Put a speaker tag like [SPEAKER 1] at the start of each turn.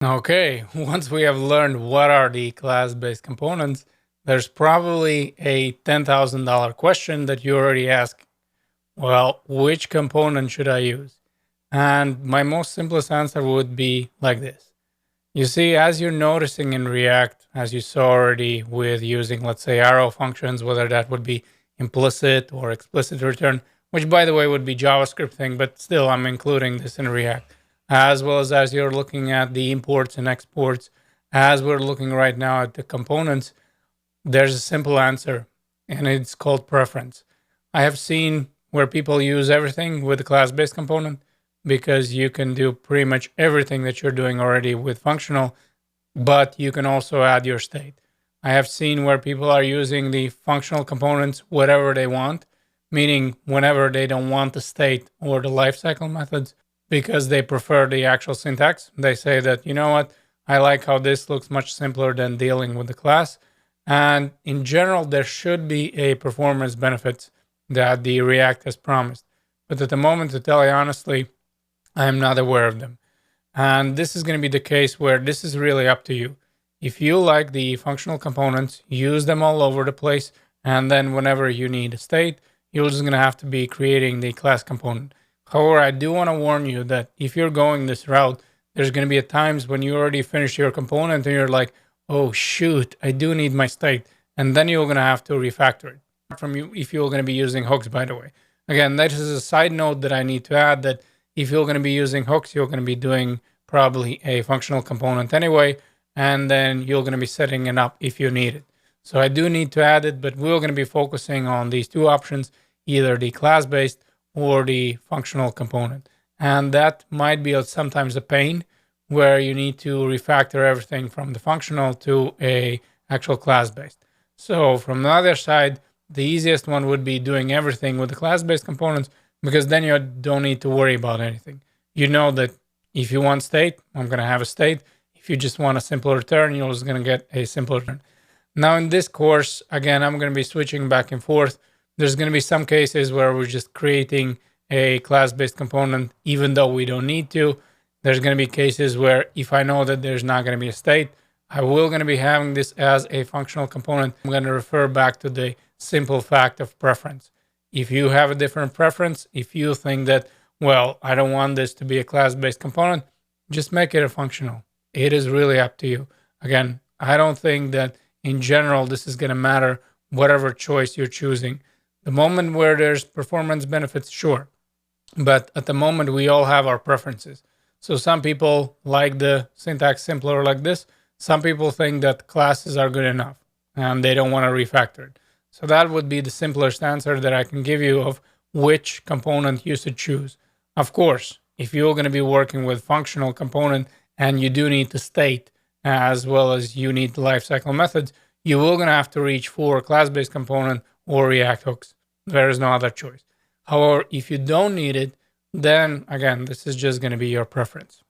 [SPEAKER 1] Okay, once we have learned what are the class-based components, there's probably a $10,000 question that you already asked. Well, which component should I use? And my most simplest answer would be like this. You see, as you're noticing in React, as you saw already with using, let's say, arrow functions, whether that would be implicit or explicit return, which by the way would be JavaScript thing, but still I'm including this in React, as well as you're looking at the imports and exports, as we're looking right now at the components, there's a simple answer, and it's called preference. I have seen where people use everything with a class-based component because you can do pretty much everything that you're doing already with functional, but you can also add your state. I have seen where people are using the functional components whatever they want, meaning whenever they don't want the state or the lifecycle methods because they prefer the actual syntax. They say that, you know what, I like how this looks much simpler than dealing with the class. And in general, there should be a performance benefits that the React has promised. But at the moment, to tell you honestly, I am not aware of them. And this is going to be the case where this is really up to you. If you like the functional components, use them all over the place. And then whenever you need a state, you're just going to have to be creating the class component. However, I do want to warn you that if you're going this route, there's going to be at times when you already finish your component and you're like, oh, shoot, I do need my state. And then you're going to have to refactor it from you if you're going to be using hooks, by the way. Again, that is a side note that I need to add that if you're going to be using hooks, you're going to be doing probably a functional component anyway, and then you're going to be setting it up if you need it. So I do need to add it, but we're going to be focusing on these two options, either the class-based or the functional component. And that might be sometimes a pain where you need to refactor everything from the functional to a actual class-based. So from the other side, the easiest one would be doing everything with the class-based components because then you don't need to worry about anything. You know that if you want state, I'm going to have a state. If you just want a simple return, you're just going to get a simple return. Now, in this course, again, I'm going to be switching back and forth. There's going to be some cases where we're just creating a class-based component, even though we don't need to. There's going to be cases where if I know that there's not going to be a state, I will going to be having this as a functional component. I'm going to refer back to the simple fact of preference. If you have a different preference, if you think that, well, I don't want this to be a class-based component, just make it a functional. It is really up to you. Again, I don't think that in general this is going to matter whatever choice you're choosing. The moment where there's performance benefits, sure. But at the moment, we all have our preferences. So some people like the syntax simpler like this. Some people think that classes are good enough and they don't want to refactor it. So that would be the simplest answer that I can give you of which component you should choose. Of course, if you're going to be working with functional component and you do need the state as well as you need the lifecycle methods, you will going to have to reach for class-based component or React hooks. There is no other choice. However, if you don't need it, then again, this is just going to be your preference.